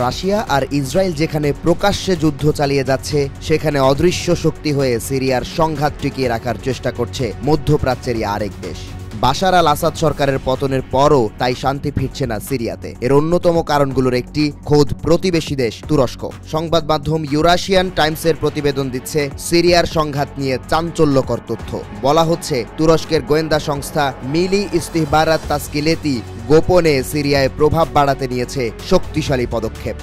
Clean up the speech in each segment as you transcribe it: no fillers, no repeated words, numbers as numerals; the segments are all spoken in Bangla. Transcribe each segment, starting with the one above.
রাশিয়া আর ইসরায়েল যেখানে প্রকাশ্যে যুদ্ধ চালিয়ে যাচ্ছে, সেখানে অদৃশ্য শক্তি হয়ে সিরিয়ার সংঘাত টিকিয়ে রাখার চেষ্টা করছে মধ্যপ্রাচ্যেরই আরেক দেশ। বাশার আল আসাদ সরকারের পতনের পরও তাই শান্তি ফিরছে না সিরিয়াতে। এর অন্যতম কারণগুলোর একটি খোদ প্রতিবেশী দেশ তুরস্ক। সংবাদ মাধ্যম ইউরাশিয়ান টাইমসের প্রতিবেদন দিচ্ছে সিরিয়ার সংঘাত নিয়ে চাঞ্চল্যকর তথ্য। বলা হচ্ছে তুরস্কের গোয়েন্দা সংস্থা মিলি ইস্তিহবারাত তাসকিলেতি গোপনে সিরিয়ায় প্রভাব বাড়াতে নিয়েছে শক্তিশালী পদক্ষেপ।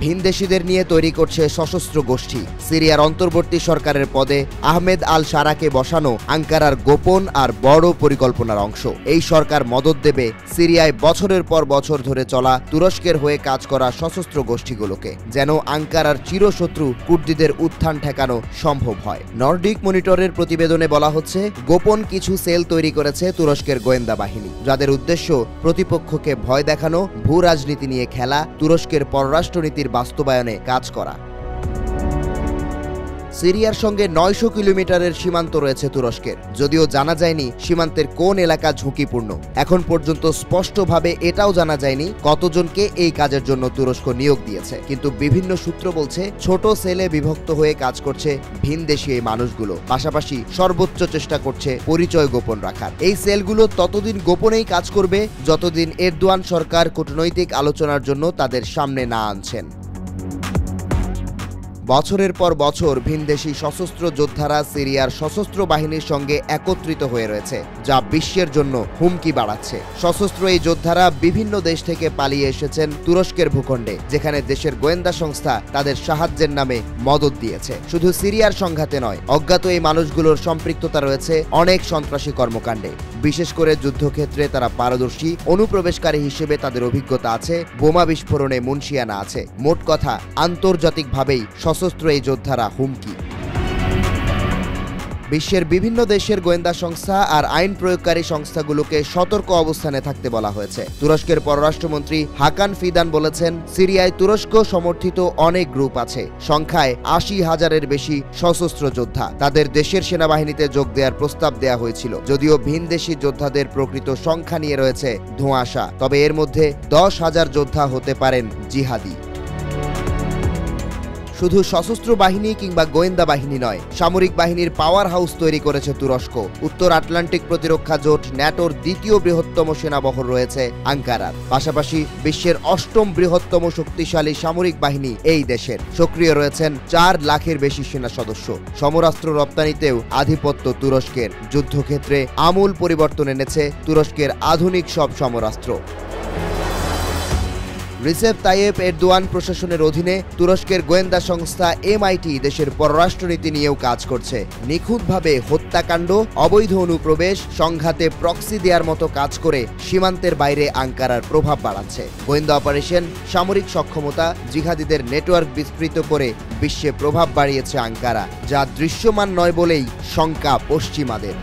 ভিনদেশীদের নিয়ে তৈরি করছে সশস্ত্র গোষ্ঠী। সিরিয়ার অন্তর্বর্তী সরকারের পদে আহমেদ আল শারাকে বসানো আঙ্কারার গোপন আর বড় পরিকল্পনার অংশ। এই সরকার মদত দেবে সিরিয়ায় বছরের পর বছর ধরে চলা তুরস্কের হয়ে কাজ করা সশস্ত্র গোষ্ঠীগুলোকে, যেন আঙ্কারার চিরশত্রু কুর্দিদের উত্থান ঠেকানো সম্ভব হয়। নর্ডিক মনিটরের প্রতিবেদনে বলা হচ্ছে, গোপন কিছু সেল তৈরি করেছে তুরস্কের গোয়েন্দা বাহিনী, যাদের উদ্দেশ্য প্রতিপক্ষকে ভয় দেখানো, ভূ রাজনীতি নিয়ে খেলা, তুরস্কের পররাষ্ট্রনীতির বাস্তবায়নে কাজ করা। সিরিয়ার সঙ্গে ৯০০ কিলোমিটারের সীমান্ত রয়েছে তুরস্কের। যদিও জানা যায়নি সীমান্তের কোন এলাকা ঝুঁকিপূর্ণ। এখন পর্যন্ত স্পষ্টভাবে এটাও জানা যায়নি কতজনকে এই কাজের জন্য তুরস্ক নিয়োগ দিয়েছে। কিন্তু বিভিন্ন সূত্র বলছে, ছোট সেলে বিভক্ত হয়ে কাজ করছে ভিনদেশী এই মানুষগুলো, পাশাপাশি সর্বোচ্চ চেষ্টা করছে পরিচয় গোপন রাখার। এই সেলগুলো ততদিন গোপনেই কাজ করবে যতদিন এরদোয়ান সরকার কূটনৈতিক আলোচনার জন্য তাদের সামনে না আনছেন। বছরের পর বছর ভিনদেশী সশস্ত্র যোদ্ধারা সিরিয়ার সশস্ত্র বাহিনীর সঙ্গে একত্রিত হয়ে রয়েছে, যা বিশ্বের জন্য হুমকি বাড়াচ্ছে। সশস্ত্র এই যোদ্ধারা বিভিন্ন দেশ থেকে পালিয়ে এসেছেন তুরস্কের ভূখণ্ডে, যেখানে দেশের গোয়েন্দা সংস্থা তাদের সাহায্যের নামে মদত দিয়েছে। শুধু সিরিয়ার সংঘাতে নয়, অজ্ঞাত এই মানুষগুলোর সম্পৃক্ততা রয়েছে অনেক সন্ত্রাসী কর্মকাণ্ডে। বিশেষ করে যুদ্ধক্ষেত্রে তারা পারদর্শী। অনুপ্রবেশকারী হিসেবে তাদের অভিজ্ঞতা আছে, বোমা বিস্ফোরণে মুনশিয়ানা আছে। মোট কথা, আন্তর্জাতিকভাবেই সশস্ত্র এই যোদ্ধারা হুমকি। বিশ্বের বিভিন্ন দেশের গোয়েন্দা সংস্থা আর আইন প্রয়োগকারী সংস্থাগুলোকে সতর্ক অবস্থানে থাকতে বলা হয়েছে। তুরস্কের পররাষ্ট্রমন্ত্রী হাকান ফিদান বলেছেন, সিরিয়ায় তুরস্ক সমর্থিত অনেক গ্রুপ আছে, সংখ্যায় ৮০,০০০-এর বেশি সশস্ত্র যোদ্ধা। তাদের দেশের সেনাবাহিনীতে যোগ দেওয়ার প্রস্তাব দেওয়া হয়েছিল। যদিও ভিনদেশী যোদ্ধাদের প্রকৃত সংখ্যা নিয়ে রয়েছে ধোঁয়াশা, তবে এর মধ্যে ১০,০০০ যোদ্ধা হতে পারেন জিহাদি। শুধু সশস্ত্র বাহিনী কিংবা গোয়েন্দা বাহিনী নয়, সামরিক বাহিনীর পাওয়ার হাউস তৈরি করেছে তুরস্ক। উত্তর আটলান্টিক প্রতিরক্ষা জোট ন্যাটোর দ্বিতীয় বৃহত্তম সেনাবহর রয়েছে আঙ্কারার। পাশাপাশি বিশ্বের ৮ম বৃহত্তম শক্তিশালী সামরিক বাহিনী এই দেশের। সক্রিয় রয়েছেন ৪ লাখের বেশি সেনা সদস্য। সমরাস্ত্র রপ্তানিতেও আধিপত্য তুরস্কের। যুদ্ধক্ষেত্রে আমূল পরিবর্তন এনেছে তুরস্কের আধুনিক সব সমরাস্ত্র। রিসেপ তাইয়েপ এরদোয়ান প্রশাসনের অধীনে তুরস্কের গোয়েন্দা সংস্থা MIT দেশের পররাষ্ট্রনীতি নিয়েও কাজ করছে। নিখুঁতভাবে হত্যাকাণ্ড, অবৈধ অনুপ্রবেশ, সংঘাতে প্রক্সি দেওয়ার মতো কাজ করে সীমান্তের বাইরে আঙ্কারার প্রভাব বাড়াচ্ছে। গোয়েন্দা অপারেশন, সামরিক সক্ষমতা, জিহাদিদের নেটওয়ার্ক বিস্তৃত করে বিশ্বে প্রভাব বাড়িয়েছে আঙ্কারা, যা দৃশ্যমান নয় বলেই শঙ্কা পশ্চিমাদের।